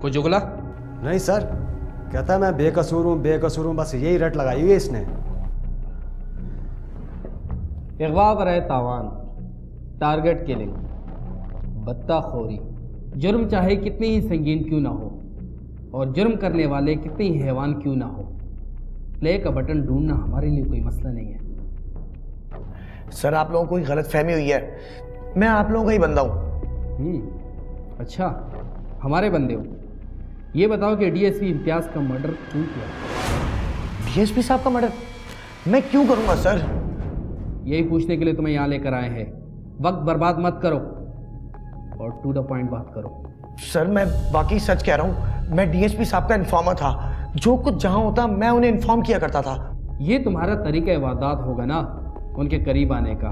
कोई जुगला? नहीं सर, कहता है मैं बेकसूर हूँ, बस यही रट लगाई हुई है इसने। अगवा बरए तावान, टारगेट किलिंग, बत्ताखोरी, जुर्म चाहे कितनी ही संगीन क्यों ना हो और जुर्म करने वाले कितने ही हैवान क्यों ना हो, प्ले का बटन ढूंढना हमारे लिए कोई मसला नहीं है। सर आप लोगों को कोई गलत फहमी हुई है, मैं आप लोगों का ही बंदा हूँ। अच्छा, हमारे बंदे हो। ये बताओ कि डीएसपी इम्तियाज का मर्डर क्यों किया? डीएसपी साहब का मर्डर मैं क्यों करूंगा सर? यही पूछने के लिए तुम्हें यहाँ लेकर आए हैं। वक्त बर्बाद मत करो और टू द पॉइंट बात करो। सर मैं बाकी सच कह रहा हूँ, मैं डीएसपी साहब का इन्फॉर्मर था। जो कुछ जहां होता मैं उन्हें इन्फॉर्म किया करता था। ये तुम्हारा तरीका वारदात होगा ना, उनके करीब आने का।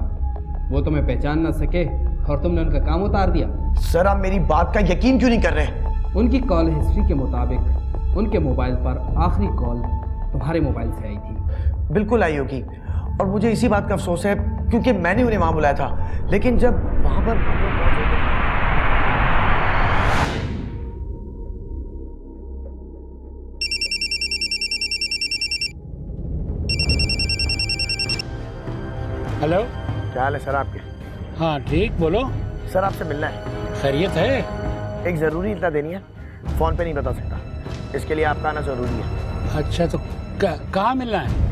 वो तुम्हें पहचान ना सके और तुमने उनका काम उतार दिया। सर आप मेरी बात का यकीन क्यों नहीं कर रहे? उनकी कॉल हिस्ट्री के मुताबिक उनके मोबाइल पर आखिरी कॉल तुम्हारे मोबाइल से आई थी। बिल्कुल आई होगी, और मुझे इसी बात का अफसोस है क्योंकि मैंने उन्हें वहां बुलाया था। लेकिन जब वहां पर हेलो, क्या हाल है सर आपके? हाँ ठीक, बोलो। सर आपसे मिलना है। खैरियत है? एक ज़रूरी इत्तला देनी है, फ़ोन पे नहीं बता सकता, इसके लिए आपका आना ज़रूरी है। अच्छा तो कहाँ मिलना है?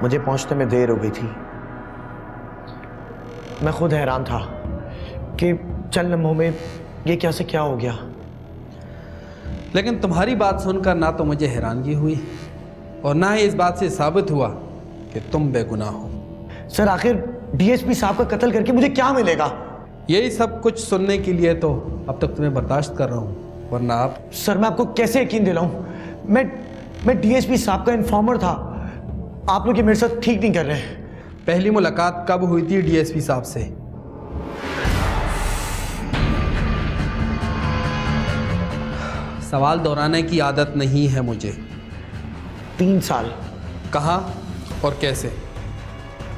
मुझे पहुंचने में देर हो गई थी। मैं खुद हैरान था कि चंद लम्हों में ये क्या से क्या हो गया। लेकिन तुम्हारी बात सुनकर ना तो मुझे हैरानगी हुई और ना ही इस बात से साबित हुआ कि तुम बेगुनाह हो। सर आखिर डीएसपी साहब का कत्ल करके मुझे क्या मिलेगा? यही सब कुछ सुनने के लिए तो अब तक तुम्हें बर्दाश्त कर रहा हूँ, वरना आप। सर मैं आपको कैसे यकीन दिलाऊं? मैं डीएसपी साहब का इन्फॉर्मर था। आप लोग ये मेरे साथ ठीक नहीं कर रहे। पहली मुलाकात कब हुई थी डीएसपी साहब से? सवाल दोहराने की आदत नहीं है मुझे। 3 साल। कहाँ और कैसे?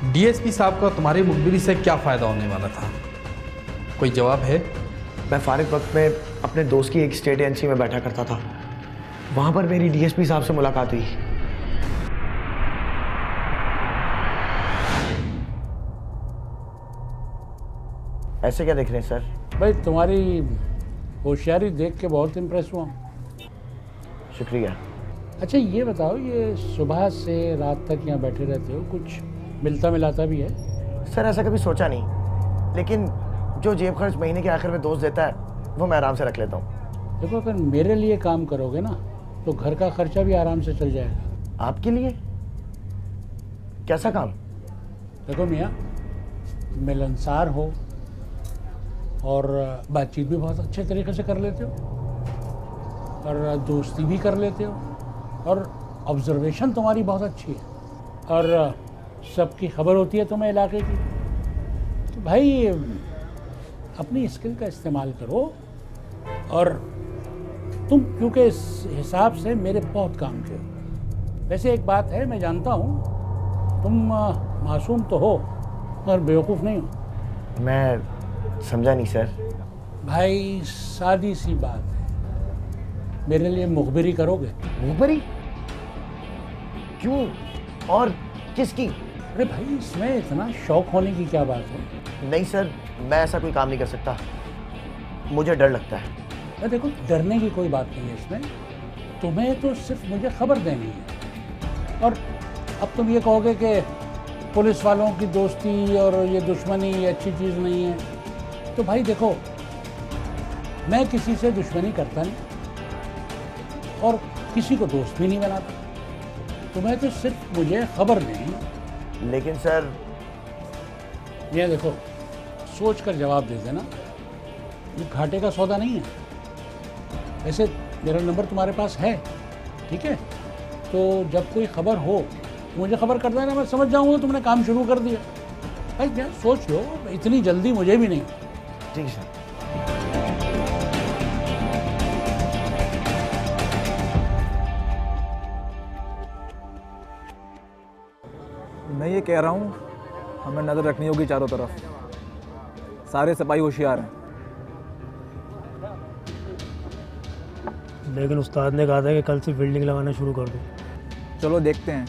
डीएसपी साहब का तुम्हारी मुखबिरी से क्या फ़ायदा होने वाला था? कोई जवाब है? मैं फारिग वक्त में अपने दोस्त की एक स्टेट एजेंसी में बैठा करता था। वहाँ पर मेरी डीएसपी साहब से मुलाकात हुई। ऐसे क्या देख रहे हैं सर? भाई तुम्हारी होशियारी देख के बहुत इम्प्रेस हुआ। शुक्रिया। अच्छा ये बताओ, ये सुबह से रात तक यहाँ बैठे रहते हो, कुछ मिलता मिलाता भी है? सर ऐसा कभी सोचा नहीं, लेकिन जो जेब खर्च महीने के आखिर में दोस्त देता है वो मैं आराम से रख लेता हूँ। देखो अगर मेरे लिए काम करोगे ना तो घर का खर्चा भी आराम से चल जाएगा। आपके लिए? कैसा काम? देखो मियाँ, मिलनसार हो और बातचीत भी बहुत अच्छे तरीके से कर लेते हो और दोस्ती भी कर लेते हो और ऑब्जर्वेशन तुम्हारी बहुत अच्छी है और सबकी खबर होती है तुम्हें इलाके की। तो भाई अपनी स्किल का इस्तेमाल करो। और तुम क्योंकि इस हिसाब से मेरे बहुत काम के हो। वैसे एक बात है, मैं जानता हूँ तुम मासूम तो हो और बेवकूफ़ नहीं हो। मैं समझा नहीं सर। भाई सादी सी बात है, मेरे लिए मुखबिरी करोगे? मुखबिरी? क्यों और किसकी? अरे भाई इसमें इतना शौक होने की क्या बात है? नहीं सर, मैं ऐसा कोई काम नहीं कर सकता। मुझे डर लगता है। अरे देखो, डरने की कोई बात नहीं है इसमें। तुम्हें तो सिर्फ मुझे खबर देनी है। और अब तुम ये कहोगे कि पुलिस वालों की दोस्ती और ये दुश्मनी ये अच्छी चीज़ नहीं है, तो भाई देखो, मैं किसी से दुश्मनी करता नहीं और किसी को दोस्त भी नहीं बनाता। तुम्हें तो सिर्फ मुझे खबर देनी है। लेकिन सर, ये देखो, सोच कर जवाब दे देना, ये घाटे का सौदा नहीं है। वैसे मेरा नंबर तुम्हारे पास है, ठीक है? तो जब कोई खबर हो तो मुझे खबर कर देना, मैं समझ जाऊंगा तुमने काम शुरू कर दिया। भाई क्या सोच लो, इतनी जल्दी मुझे भी नहीं। ठीक है सर। मैं ये कह रहा हूँ, हमें नज़र रखनी होगी चारों तरफ। सारे सिपाही होशियार हैं। लेकिन उस्ताद ने कहा था कि कल से फील्डिंग लगाना शुरू कर दो। चलो देखते हैं।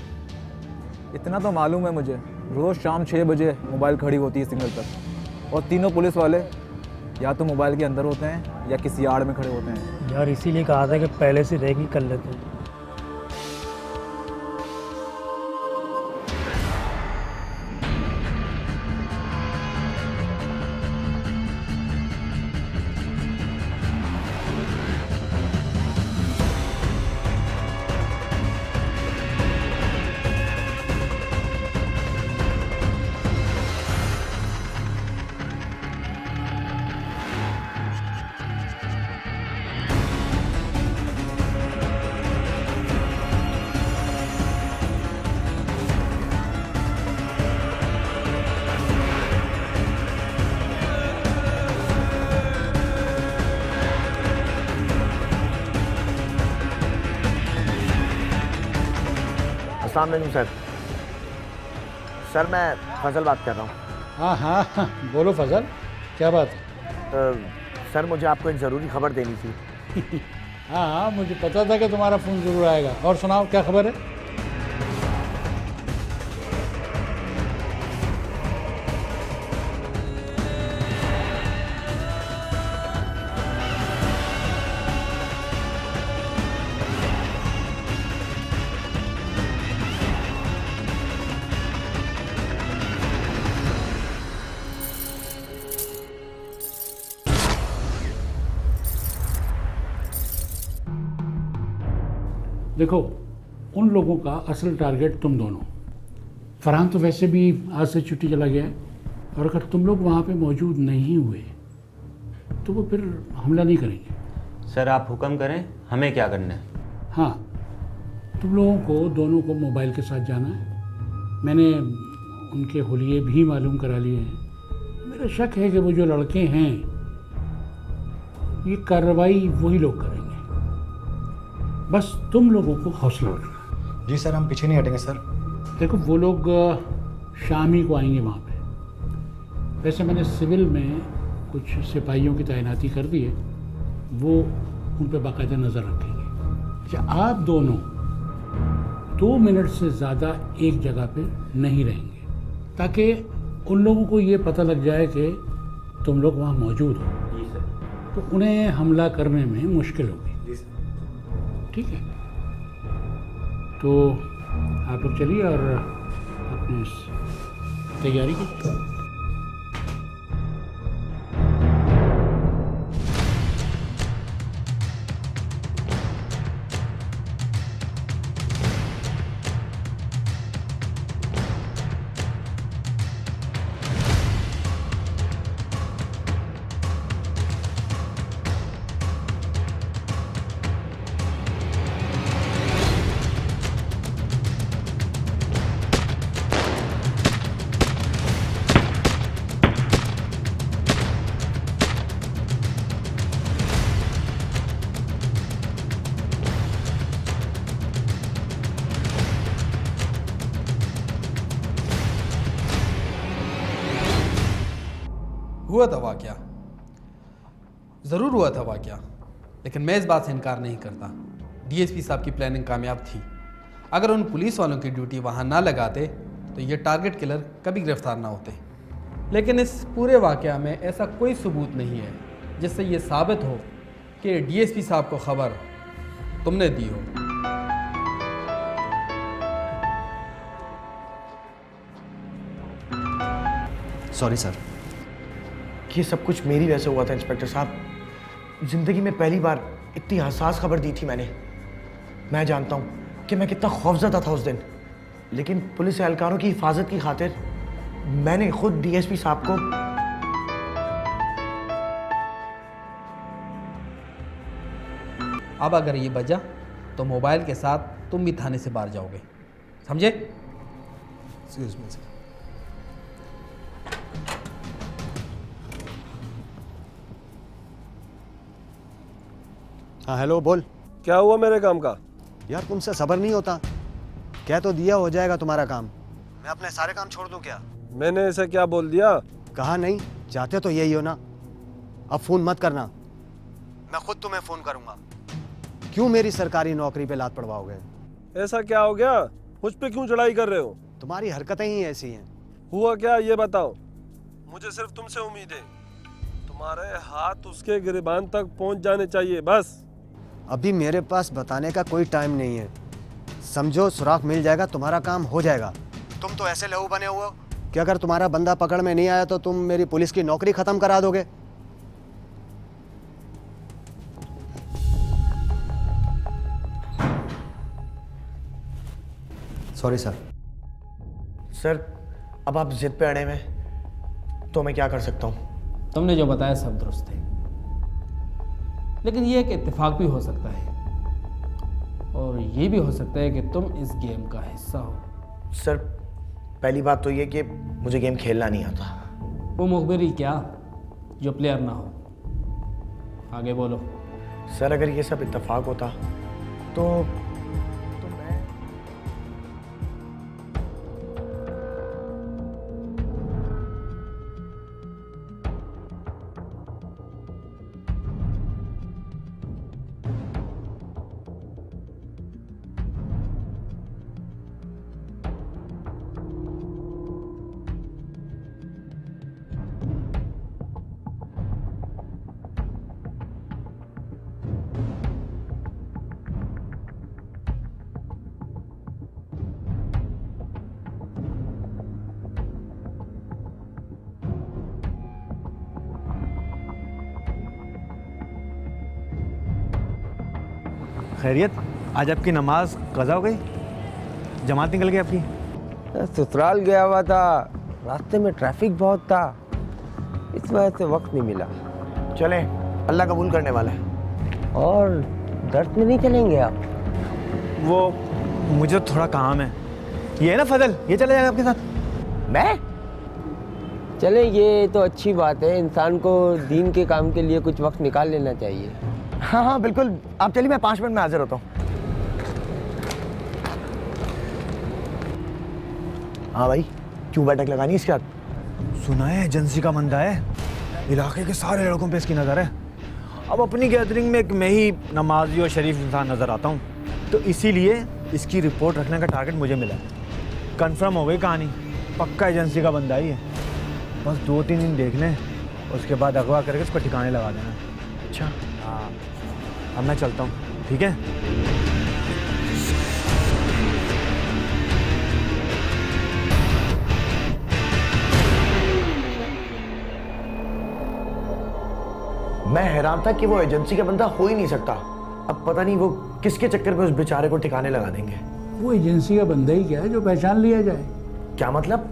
इतना तो मालूम है मुझे, रोज़ शाम 6 बजे मोबाइल खड़ी होती है सिग्नल पर, और तीनों पुलिस वाले या तो मोबाइल के अंदर होते हैं या किसी आड़ में खड़े होते हैं। यार इसीलिए कहा था कि पहले से रेकी कर लेते हैं। अस्सलाम वालेकुम सर। सर मैं फजल बात कर रहा हूँ। हाँ हाँ, बोलो फजल, क्या बात है? सर मुझे आपको एक ज़रूरी खबर देनी थी। हाँ हाँ, मुझे पता था कि तुम्हारा फ़ोन ज़रूर आएगा। और सुनाओ, क्या खबर है? देखो, उन लोगों का असल टारगेट तुम दोनों। फरहान तो वैसे भी आज से छुट्टी चला गया है, और अगर तुम लोग वहाँ पे मौजूद नहीं हुए तो वो फिर हमला नहीं करेंगे। सर आप हुक्म करें, हमें क्या करना है? हाँ, तुम लोगों को दोनों को मोबाइल के साथ जाना है। मैंने उनके हुलिये भी मालूम करा लिए हैं। मेरा शक है कि वो जो लड़के हैं, ये कार्रवाई वही लोग करेंगे। बस तुम लोगों को हौसला रखना। जी सर, हम पीछे नहीं हटेंगे सर। देखो, वो लोग शाम ही को आएंगे वहाँ पे। वैसे मैंने सिविल में कुछ सिपाहियों की तैनाती कर दी है, वो उन पे बाकायदा नज़र रखेंगे। अच्छा, आप दोनों 2 मिनट से ज़्यादा एक जगह पे नहीं रहेंगे, ताकि उन लोगों को ये पता लग जाए कि तुम लोग वहाँ मौजूद हो। जी सर। तो उन्हें हमला करने में मुश्किल होगी। जी सर। ठीक है, तो आप लोग चलिए और अपनी तैयारी कीजिए। हुआ था वाक़या, ज़रूर हुआ था वाक़या, लेकिन मैं इस बात से इनकार नहीं करता। डीएसपी साहब की प्लानिंग कामयाब थी। अगर उन पुलिस वालों की ड्यूटी वहाँ ना लगाते तो ये टारगेट किलर कभी गिरफ्तार ना होते। लेकिन इस पूरे वाक़या में ऐसा कोई सबूत नहीं है जिससे ये साबित हो कि डीएसपी साहब को खबर तुमने दी हो। Sorry sir. ये सब कुछ मेरी वजह से हुआ था इंस्पेक्टर साहब। जिंदगी में पहली बार इतनी हसास खबर दी थी मैंने। मैं जानता हूँ कि मैं कितना खौफजदा था उस दिन, लेकिन पुलिस एहलकारों की हिफाजत की खातिर मैंने खुद डीएसपी साहब को अब अगर ये बजा तो मोबाइल के साथ तुम भी थाने से बाहर जाओगे, समझे? Excuse me sir. हाँ हेलो, बोल। क्या हुआ मेरे काम का? यार तुमसे सब्र नहीं होता? कह तो दिया हो जाएगा तुम्हारा काम, मैं अपने सारे काम छोड़ दूं क्या? मैंने ऐसा क्या बोल दिया? कहा नहीं, चाहते तो यही हो ना। अब फोन मत करना, मैं खुद तुम्हें फोन करूंगा। क्यों मेरी सरकारी नौकरी पे लात पड़वाओगे? ऐसा क्या हो गया? मुझ पे क्यों चढ़ाई कर रहे हो? तुम्हारी हरकतें ही ऐसी हैं। हुआ क्या ये बताओ। मुझे सिर्फ तुमसे उम्मीद है, तुम्हारे हाथ उसके गिरबान तक पहुंच जाने चाहिए बस। अभी मेरे पास बताने का कोई टाइम नहीं है। समझो सुराख मिल जाएगा, तुम्हारा काम हो जाएगा। तुम तो ऐसे लहू बने हुए हो कि अगर तुम्हारा बंदा पकड़ में नहीं आया तो तुम मेरी पुलिस की नौकरी खत्म करा दोगे। Sorry sir. सर अब आप जिद पे अड़े में तो मैं क्या कर सकता हूँ? तुमने जो बताया सब दुरुस्त है, लेकिन ये एक इत्तेफाक भी हो सकता है और ये भी हो सकता है कि तुम इस गेम का हिस्सा हो। सर पहली बात तो ये कि मुझे गेम खेलना नहीं आता। वो मुखबिरी क्या जो प्लेयर ना हो। आगे बोलो। सर अगर ये सब इत्तेफाक होता तो मैं खैरियत, आज आपकी नमाज कज़ा हो गई? जमात निकल गई आपकी? ससुराल गया हुआ था, रास्ते में ट्रैफिक बहुत था, इस वजह से वक्त नहीं मिला। चलें, अल्लाह कबूल करने वाला है। और दर्द में नहीं चलेंगे आप? वो मुझे थोड़ा काम है। ये है ना फजल, ये चले जाएगा आपके साथ? मैं? चले, ये तो अच्छी बात है। इंसान को दीन के काम के लिए कुछ वक्त निकाल लेना चाहिए। हाँ हाँ बिल्कुल, आप चलिए, मैं 5 मिनट में हाजिर होता हूँ। हाँ भाई, क्यों बैठक लगानी इसके साथ? सुना है एजेंसी का बंदा है, इलाके के सारे लड़कों पे इसकी नज़र है। अब अपनी गैदरिंग में एक मैं ही नमाजी और शरीफ इंसान नज़र आता हूँ, तो इसीलिए इसकी रिपोर्ट रखने का टारगेट मुझे मिला है। कन्फर्म हो गई कहानी, पक्का एजेंसी का बंदा ही है। बस 2-3 दिन देख लें, उसके बाद अगवा करके इसको ठिकाने लगा देना। अच्छा हाँ, अब मैं चलता हूँ, ठीक है? मैं हैरान था कि वो एजेंसी का बंदा हो ही नहीं सकता। अब पता नहीं वो किसके चक्कर में उस बेचारे को ठिकाने लगा देंगे। वो एजेंसी का बंदा ही क्या है जो पहचान लिया जाए? क्या मतलब?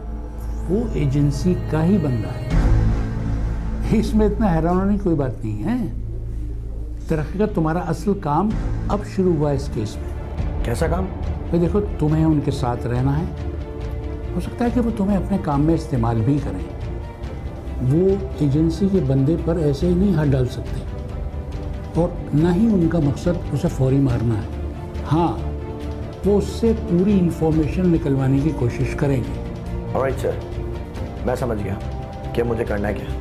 वो एजेंसी का ही बंदा है, इसमें इतना हैरान होने की कोई बात नहीं है। तरक्की का तुम्हारा असल काम अब शुरू हुआ इस केस में। कैसा काम? तो देखो, तुम्हें उनके साथ रहना है, हो सकता है कि वो तुम्हें अपने काम में इस्तेमाल भी करें। वो एजेंसी के बंदे पर ऐसे ही नहीं हाथ डाल सकते और ना ही उनका मकसद उसे फौरी मारना है। हाँ, वो उससे पूरी इंफॉर्मेशन निकलवाने की कोशिश करेंगे। ऑलराइट सर, मैं समझ गया कि मुझे करना है क्या।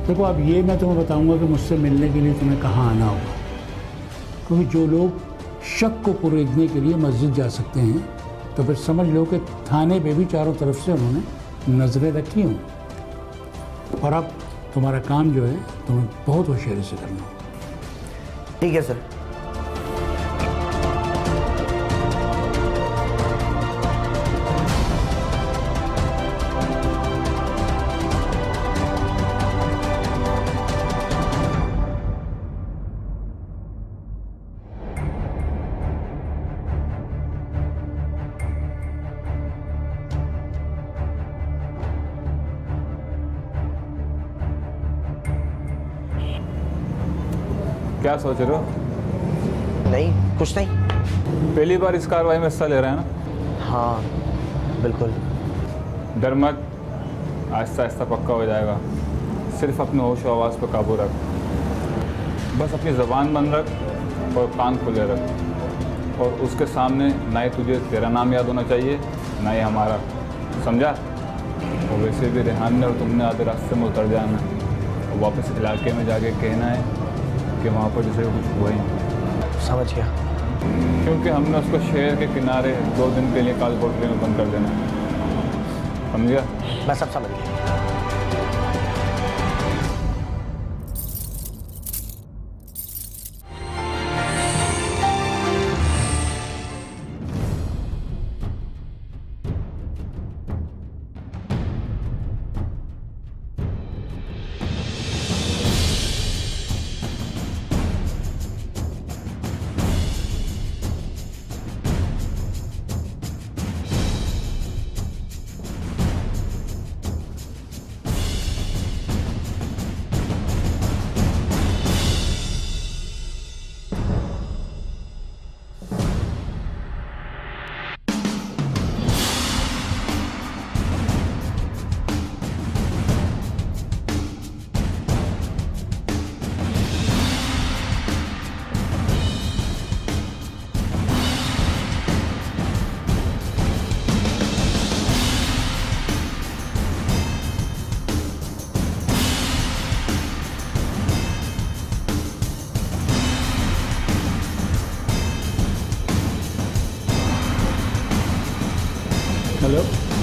देखो, अब ये मैं तुम्हें बताऊंगा कि मुझसे मिलने के लिए तुम्हें कहाँ आना होगा, क्योंकि जो लोग शक को कुरेदने के लिए मस्जिद जा सकते हैं, तो फिर समझ लो कि थाने पे भी चारों तरफ से उन्होंने नज़रें रखी हों। और अब तुम्हारा काम जो है तुम्हें बहुत होशियारी से करना होगा। ठीक है सर। क्या सोच रहे हो? नहीं, कुछ नहीं। पहली बार इस कार्रवाई में हिस्सा ले रहे हैं ना? हाँ बिल्कुल। डर मत, आहिस्ता आहिस्ता पक्का हो जाएगा। सिर्फ अपने होश और आवाज़ पर काबू रख, बस अपनी ज़बान बंद रख और कान खुले रख, और उसके सामने ना ही तुझे तेरा नाम याद होना चाहिए ना ही हमारा, समझा? और वैसे भी रेहान ने और तुमने आधे रास्ते में उतर जाना और वापस इलाके में जाके कहना है कि वहाँ पर जैसे कुछ हुआ ही नहीं। समझ गया। क्योंकि हमने उसको शहर के किनारे 2 दिन के लिए काल कोठरी में बंद कर देना है, समझ गया? मैं सब समझ गया। हेलो।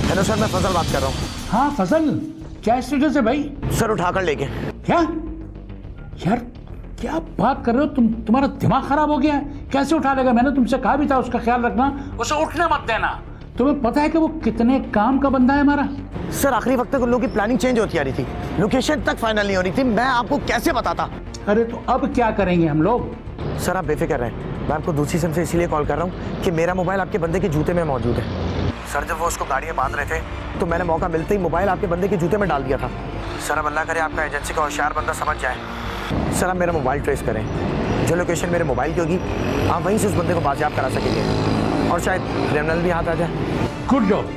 हेलो सर, मैं फजल बात कर रहा हूँ। हाँ फजल, क्या स्टेटस है भाई? सर उठाकर लेके। क्या यार, क्या बात कर रहे हो तुम? तुम्हारा दिमाग खराब हो गया है? कैसे उठा लेगा? मैंने तुमसे कहा भी था उसका ख्याल रखना, उसे उठने मत देना। तुम्हें पता है कि वो कितने काम का बंदा है हमारा? सर आखिरी वक्त तक उन लोगों की प्लानिंग चेंज होती आ रही थी, लोकेशन तक फाइनल नहीं हो रही थी, मैं आपको कैसे बताता? अरे तो अब क्या करेंगे हम लोग? सर आप बेफिक्र रहें, मैं आपको दूसरी सिम से इसीलिए कॉल कर रहा हूँ कि मेरा मोबाइल आपके बंदे के जूते में मौजूद है। सर जब वो उसको गाड़ी में बांध रहे थे तो मैंने मौका मिलते ही मोबाइल आपके बंदे के जूते में डाल दिया था। सर अब अल्लाह करे आपका एजेंसी का होशियार बंदा समझ जाए। सर आप मेरा मोबाइल ट्रेस करें, जो लोकेशन मेरे मोबाइल की होगी आप वहीं से उस बंदे को बाजियाब करा सकेंगे और शायद क्रिमिनल भी हाथ आ जाए। गुड जॉब,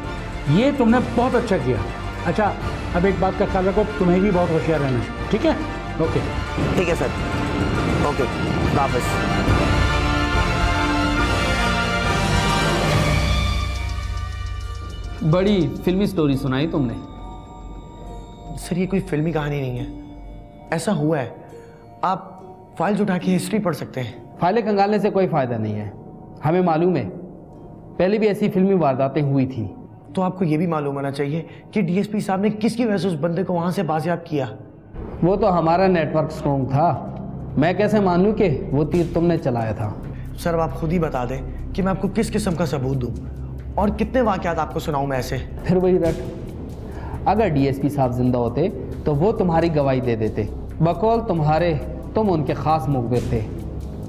ये तुमने बहुत अच्छा किया। अच्छा अब एक बात का ख्याल रखो, तुम्हें भी बहुत होशियार रहना है, ठीक है? ओके ठीक है सर, ओके वापस। बड़ी फिल्मी स्टोरी सुनाई तुमने। सर ये कोई फिल्मी कहानी नहीं है, ऐसा हुआ है। आप फाइल्स उठा के हिस्ट्री पढ़ सकते हैं। फाइलें खंगालने से कोई फायदा नहीं है, हमें मालूम है पहले भी ऐसी फिल्मी वारदातें हुई थी। तो आपको ये भी मालूम होना चाहिए कि डीएसपी साहब ने किसकी वजह से उस बंदे को वहां से बाजियाब किया। वो तो हमारा नेटवर्क स्ट्रॉन्ग था, मैं कैसे मानूं कि वो तीर तुमने चलाया था? सर आप खुद ही बता दें कि मैं आपको किस किस्म का सबूत दूं और कितने वाकयात आपको सुनाऊं मैं ऐसे। फिर वही रट, अगर डीएसपी साहब जिंदा होते तो वो तुम्हारी गवाही दे देते, बकौल तुम्हारे तुम उनके खास मुखबिर थे।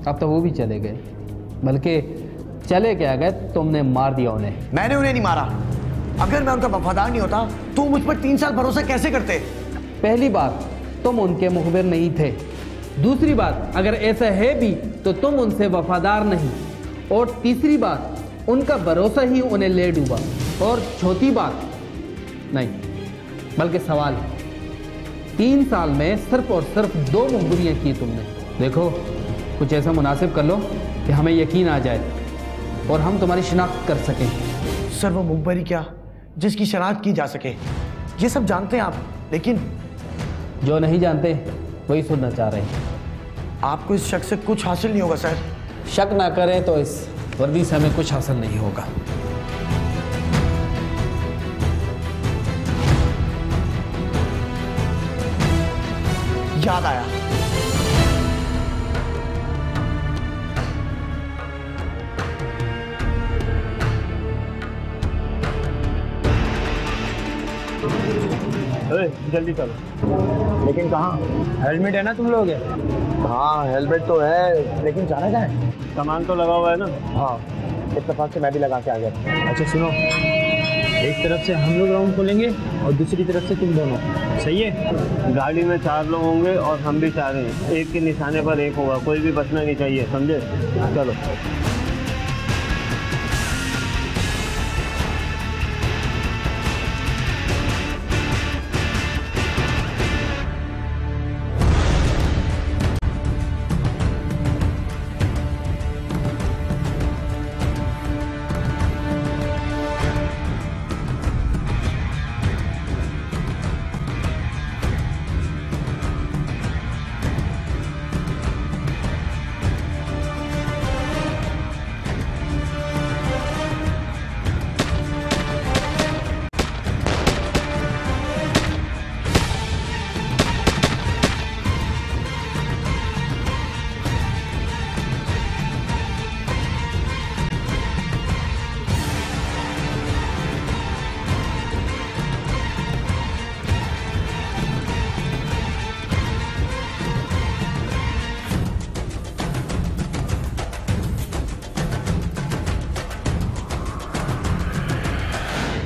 अब तो वो भी चले गए, बल्कि चले क्या गए, तुमने मार दिया उन्हें। मैंने उन्हें नहीं मारा, अगर मैं उनका वफादार नहीं होता तो मुझ पर 3 साल भरोसा कैसे करते? पहली बात, तुम उनके मुखबिर नहीं थे। दूसरी बात, अगर ऐसा है भी तो तुम उनसे वफादार नहीं। और तीसरी बात, उनका भरोसा ही उन्हें ले डूबा। और चौथी बात नहीं बल्कि सवाल, 3 साल में सिर्फ और सिर्फ 2 मुखबिरियाँ की तुमने। देखो कुछ ऐसा मुनासिब कर लो कि हमें यकीन आ जाए और हम तुम्हारी शिनाख्त कर सकें। सर वो मुखबरी क्या जिसकी शनाख्त की जा सके, ये सब जानते हैं आप, लेकिन जो नहीं जानते वही सुनना चाह रहे हैं। आपको इस शख्स से कुछ हासिल नहीं होगा सर। शक ना करें तो इस वर्दी से हमें कुछ हासिल नहीं होगा। याद आया। जल्दी चलो। लेकिन कहाँ? हेलमेट है ना तुम लोग? हाँ हेलमेट तो है, लेकिन जाना कहाँ है? सामान तो लगा हुआ है ना? हाँ, इत्तेफाक से मैं भी लगा के आ गया। अच्छा सुनो, एक तरफ से हम लोग राउंड खोलेंगे और दूसरी तरफ से तुम दोनों, सही है? गाड़ी में 4 लोग होंगे और हम भी 4 हैं। एक के निशाने पर एक होगा, कोई भी बचना नहीं चाहिए, समझे? चलो।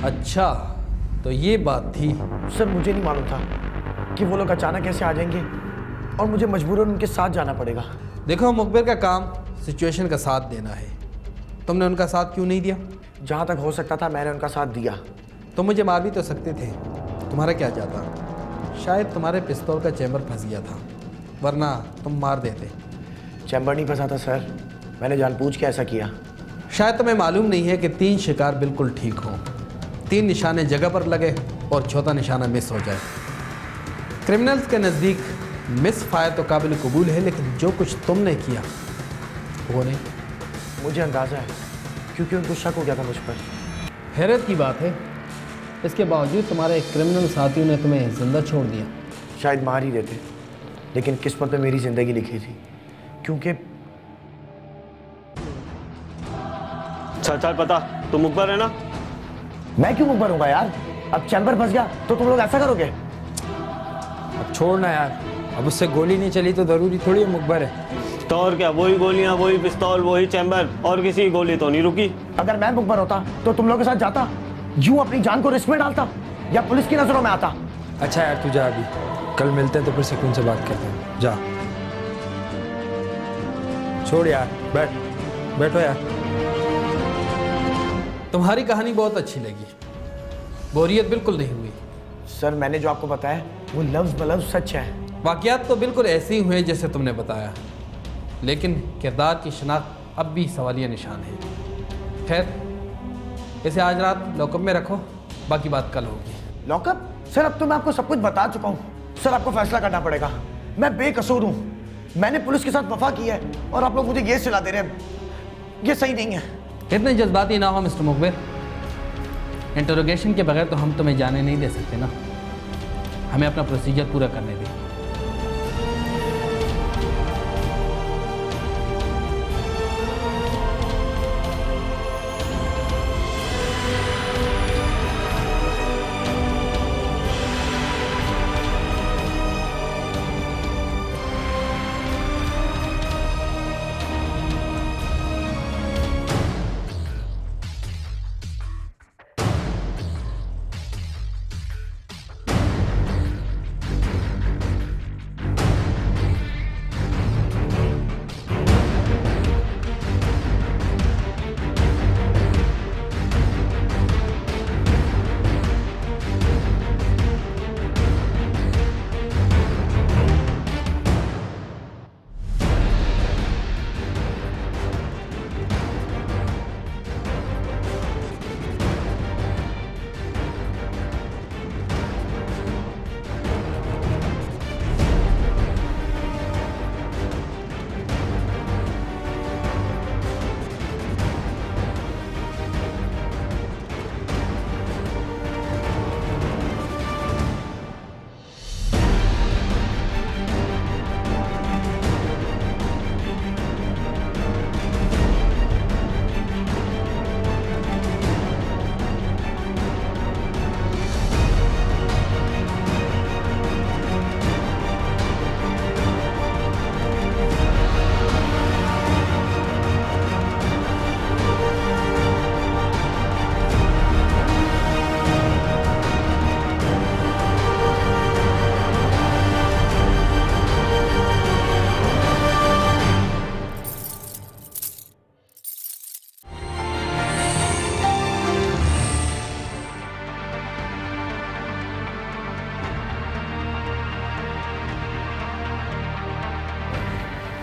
अच्छा, तो ये बात थी। सर मुझे नहीं मालूम था कि वो लोग अचानक कैसे आ जाएंगे और मुझे मजबूरन उनके साथ जाना पड़ेगा। देखो मुखबिर का काम सिचुएशन का साथ देना है। तुमने उनका साथ क्यों नहीं दिया? जहाँ तक हो सकता था मैंने उनका साथ दिया। तुम मुझे मार भी तो सकते थे, तुम्हारा क्या जाता? शायद तुम्हारे पिस्तौल का चैम्बर फंस गया था, वरना तुम मार देते। चैम्बर नहीं फंसा था सर, मैंने जानबूझ के ऐसा किया। शायद तुम्हें मालूम नहीं है कि 3 शिकार बिल्कुल ठीक हों, 3 निशाने जगह पर लगे और चौथा निशाना मिस हो जाए। क्रिमिनल्स के नज़दीक मिस फायर तो काबिल कबूल है, लेकिन जो कुछ तुमने किया वो नहीं। मुझे अंदाज़ा है, क्योंकि उनको शक हो गया था मुझ पर। हैरत की बात है, इसके बावजूद तुम्हारे क्रिमिनल साथियों ने तुम्हें जिंदा छोड़ दिया। शायद मार ही देते, लेकिन किस्मत में मेरी ज़िंदगी लिखी थी, क्योंकि अच्छा पता तुम मुखबिर है ना? मैं क्यों मुखबिर होगा यार? अब चैम्बर फंस गया तो तुम लोग ऐसा करोगे? अब छोड़ना यार, अब उससे गोली नहीं चली तो ज़रूरी थोड़ी मुखबिर है। तो और क्या, वही गोलियां, वही पिस्तौल, वही चैम्बर, और किसी की गोली तो नहीं रुकी। अगर मैं मुखबिर होता तो तुम लोगों के साथ जाता, यूं अपनी जान को रिस्क में डालता, या पुलिस की नजरों में आता? अच्छा यार तू जा, अभी कल मिलते हैं तो फिर सुकून से बात करते हैं। जा, छोड़ यार, बैठो यार। तुम्हारी कहानी बहुत अच्छी लगी, बोरियत बिल्कुल नहीं हुई। सर मैंने जो आपको बताया वो लफ्ज़ बलफ्ज़ सच है। वाक़यात तो बिल्कुल ऐसे ही हुए जैसे तुमने बताया, लेकिन किरदार की शनाख्त अब भी सवालिया निशान है। खैर, इसे आज रात लॉकअप में रखो, बाकी बात कल होगी। लॉकअप? सर अब तो मैं आपको सब कुछ बता चुका हूँ। सर आपको फैसला करना पड़ेगा, मैं बेकसूर हूँ, मैंने पुलिस के साथ वफा की है और आप लोग मुझे ये सिला दे रहे हैं, ये सही नहीं है। इतने जज्बाती ना हो मिस्टर मुखबिर, इंटरोगेशन के बगैर तो हम तुम्हें जाने नहीं दे सकते ना, हमें अपना प्रोसीजर पूरा करने दें।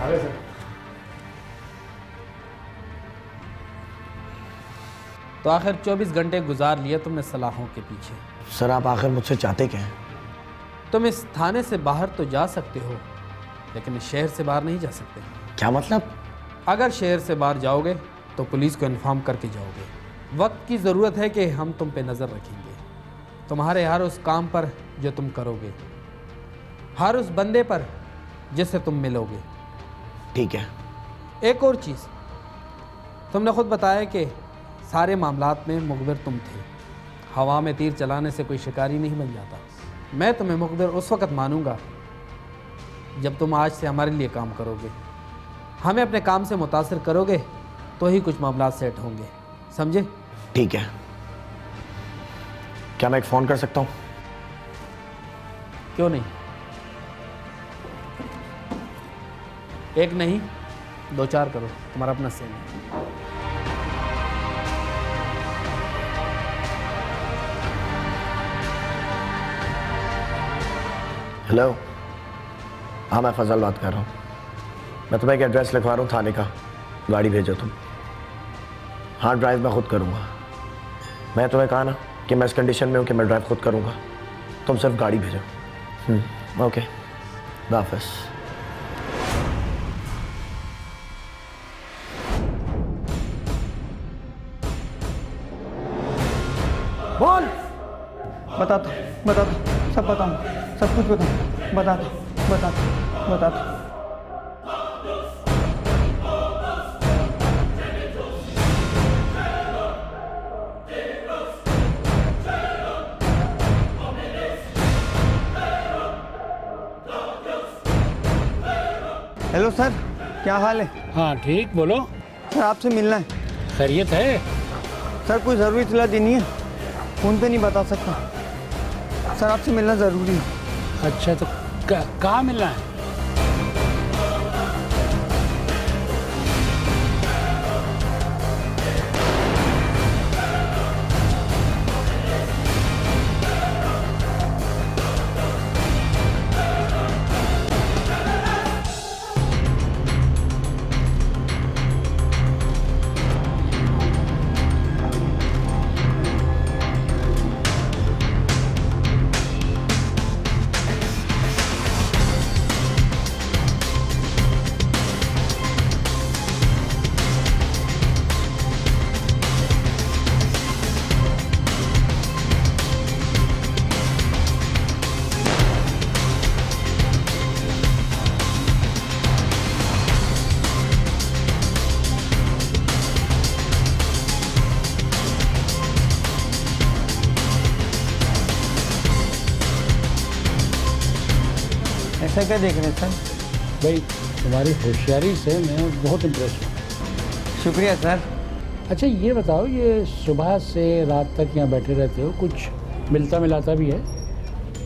आगे सर। तो आखिर 24 घंटे गुजार लिए तुमने सलाहों के पीछे। सर आप आखिर मुझसे चाहते क्या हैं? तुम इस थाने से बाहर तो जा सकते हो, लेकिन इस शहर से बाहर नहीं जा सकते। क्या मतलब? अगर शहर से बाहर जाओगे तो पुलिस को इन्फॉर्म करके जाओगे। वक्त की ज़रूरत है कि हम तुम पे नज़र रखेंगे, तुम्हारे हर उस काम पर जो तुम करोगे, हर उस बंदे पर जिससे तुम मिलोगे। ठीक है। एक और चीज़, तुमने खुद बताया कि सारे मामलात में मुखबिर तुम थे। हवा में तीर चलाने से कोई शिकारी नहीं बन जाता। मैं तुम्हें मुखबिर उस वक़्त मानूंगा जब तुम आज से हमारे लिए काम करोगे, हमें अपने काम से मुतासिर करोगे, तो ही कुछ मामला सेट होंगे, समझे? ठीक है। क्या मैं एक फ़ोन कर सकता हूँ? क्यों नहीं? एक नहीं 2-4 करो, तुम्हारा अपना सेम है। हेलो, हाँ मैं फजल बात कर रहा हूँ। मैं तुम्हें एक एड्रेस लिखवा रहा हूँ थाने का, गाड़ी भेजो तुम। हाँ ड्राइव मैं खुद करूँगा। मैं तुम्हें कहा ना कि मैं इस कंडीशन में हूँ कि मैं ड्राइव खुद करूँगा, तुम सिर्फ गाड़ी भेजो। ओके, खुदा हाफ़िज़। बोल। बताता सब बताऊँ, सब कुछ बताऊँ, बताता। हेलो सर, क्या हाल है? हाँ ठीक, बोलो। सर आपसे मिलना है। खैरियत है? सर कोई ज़रूरी इत्तला देनी है, फ़ोन पे नहीं बता सकता। सर आपसे मिलना ज़रूरी है। अच्छा तो कहाँ मिलना है? ऐसा क्या देख रहे हैं सर? भाई तुम्हारी होशियारी से मैं बहुत इम्प्रेस हूँ। शुक्रिया सर। अच्छा ये बताओ, ये सुबह से रात तक यहाँ बैठे रहते हो, कुछ मिलता मिलाता भी है?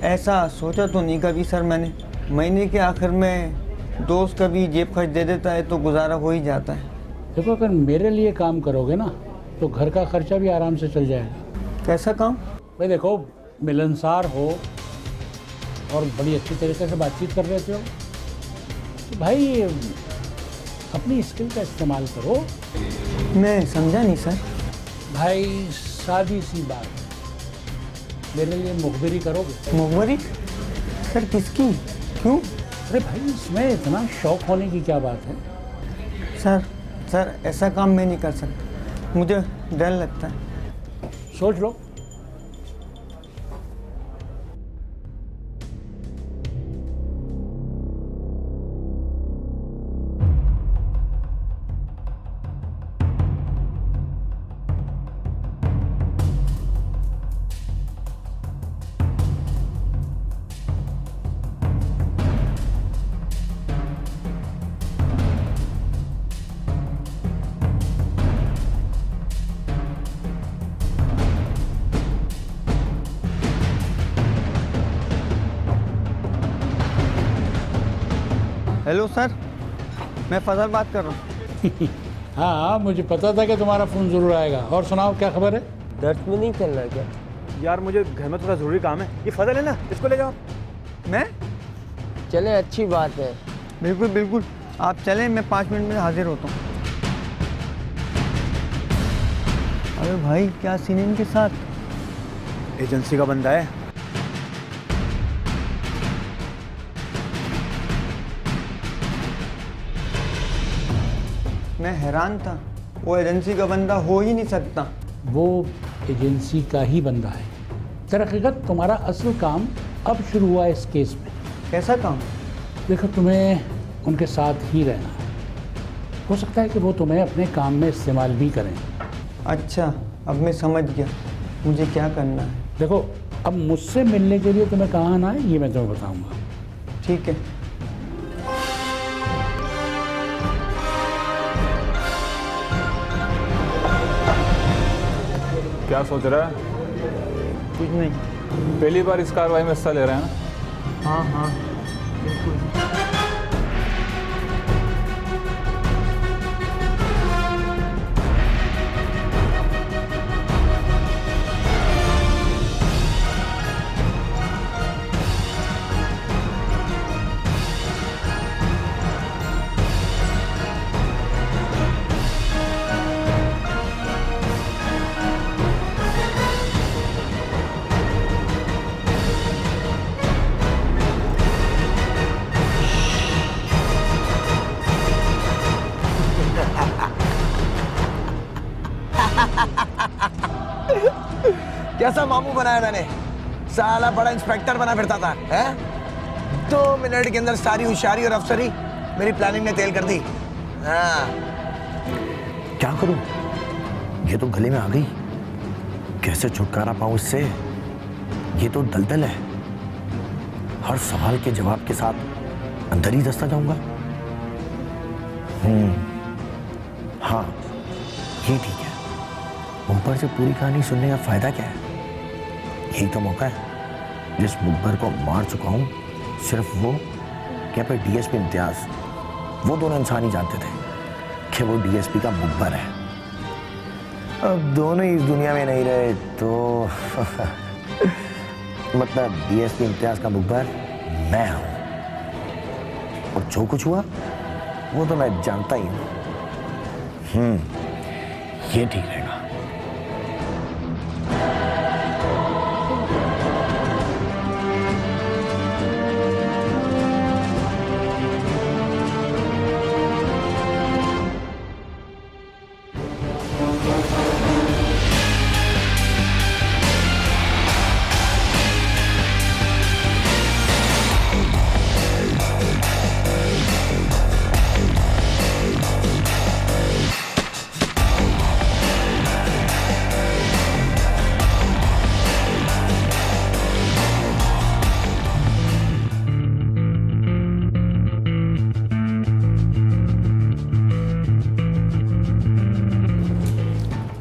ऐसा सोचा तो नहीं कभी सर मैंने। महीने के आखिर में दोस्त कभी जेब खर्च दे देता है तो गुजारा हो ही जाता है। देखो अगर मेरे लिए काम करोगे ना तो घर का खर्चा भी आराम से चल जाएगा। कैसा काम? भाई देखो, मिलनसार हो और बड़ी अच्छी तरीके से बातचीत कर रहे हो, तो भाई अपनी स्किल का इस्तेमाल करो। मैं समझा नहीं सर। भाई सादी सी बात, मेरे लिए मुखबिरी करोगे? मुखबिरी? सर किसकी? क्यों? अरे भाई इसमें इतना शौक होने की क्या बात है? सर ऐसा काम मैं नहीं कर सकता, मुझे डर लगता है। सोच लो। हेलो सर, मैं फजल बात कर रहा हूँ। हाँ मुझे पता था कि तुम्हारा फ़ोन ज़रूर आएगा। और सुनाओ क्या खबर है? दर्द में नहीं चल रहा क्या? यार मुझे घर में थोड़ा ज़रूरी काम है। ये फजल है ना, इसको ले जाओ। मैं? चले अच्छी बात है। बिल्कुल बिल्कुल, आप चलें, मैं 5 मिनट में हाजिर होता हूँ। अरे भाई क्या सीन है इनके साथ? एजेंसी का बंदा है। मैं हैरान था, वो एजेंसी का बंदा हो ही नहीं सकता। वो एजेंसी का ही बंदा है। दरहकीकत तुम्हारा असल काम अब शुरू हुआ है इस केस में। कैसा काम? देखो, तुम्हें उनके साथ ही रहना है। हो सकता है कि वो तुम्हें अपने काम में इस्तेमाल भी करें। अच्छा, अब मैं समझ गया मुझे क्या करना है। देखो, अब मुझसे मिलने के लिए तुम्हें कहाँ आना है ये मैं तुम्हें बताऊंगा। ठीक है। क्या सोच रहा है? कुछ नहीं। पहली बार इस कार्रवाई में हिस्सा ले रहे हैं ना? हाँ हाँ बिल्कुल। कैसा मामू बनाया मैंने? साला बड़ा इंस्पेक्टर बना फिरता था, हैं? 2 मिनट के अंदर सारी होशियारी और अफसरी मेरी प्लानिंग ने तेल कर दी। हाँ। क्या करूं? ये तो गले में आ गई। कैसे छुटकारा पाऊं इससे? ये तो दलदल है। हर सवाल के जवाब के साथ अंदर ही दसता जाऊंगा। हाँ, ये ठीक है। ऊपर से पूरी कहानी सुनने का फायदा क्या है? यही तो मौका है। जिस मुखबर को मार चुका हूं, सिर्फ वो क्या फिर डीएसपी इम्तियाज, वो दोनों इंसान ही जानते थे कि वो डीएसपी का मुखबर है। अब दोनों ही इस दुनिया में नहीं रहे तो मतलब डीएसपी इम्तियाज का मुखबर मैं हूं, और जो कुछ हुआ वो तो मैं जानता ही हूं। ये ठीक रहेगा।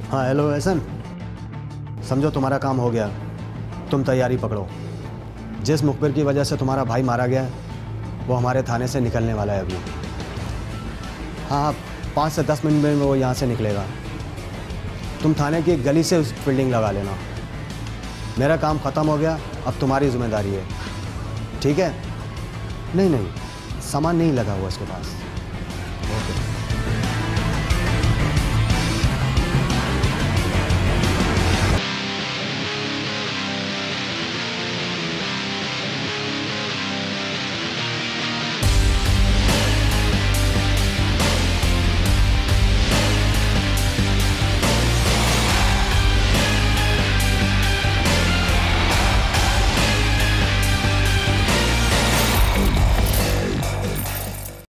हाँ हेलो एहसन, समझो तुम्हारा काम हो गया। तुम तैयारी पकड़ो। जिस मुखबिर की वजह से तुम्हारा भाई मारा गया वो हमारे थाने से निकलने वाला है अभी। हाँ, 5 से 10 मिनट में वो यहाँ से निकलेगा। तुम थाने की गली से उस बिल्डिंग लगा लेना। मेरा काम ख़त्म हो गया, अब तुम्हारी जिम्मेदारी है, ठीक है? नहीं, सामान नहीं लगा हुआ उसके पास। ओके।